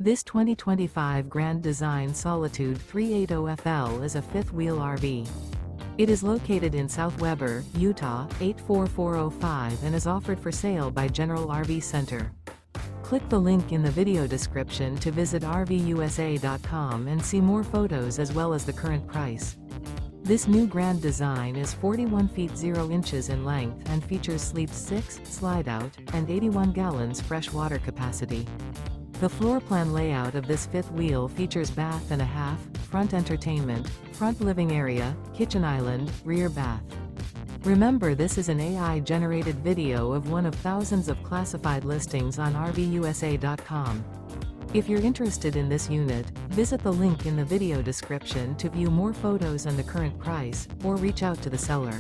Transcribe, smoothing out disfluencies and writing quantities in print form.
This 2025 Grand Design Solitude 380FL is a fifth-wheel RV. It is located in South Weber, Utah, 84405 and is offered for sale by General RV Center. Click the link in the video description to visit RVUSA.com and see more photos as well as the current price. This new Grand Design is 41 feet 0 inches in length and features sleep 6, slide-out, and 81 gallons fresh water capacity. The floor plan layout of this fifth wheel features bath and a half, front entertainment, front living area, kitchen island, rear bath. Remember, this is an AI-generated video of one of thousands of classified listings on RVUSA.com. If you're interested in this unit, visit the link in the video description to view more photos and the current price, or reach out to the seller.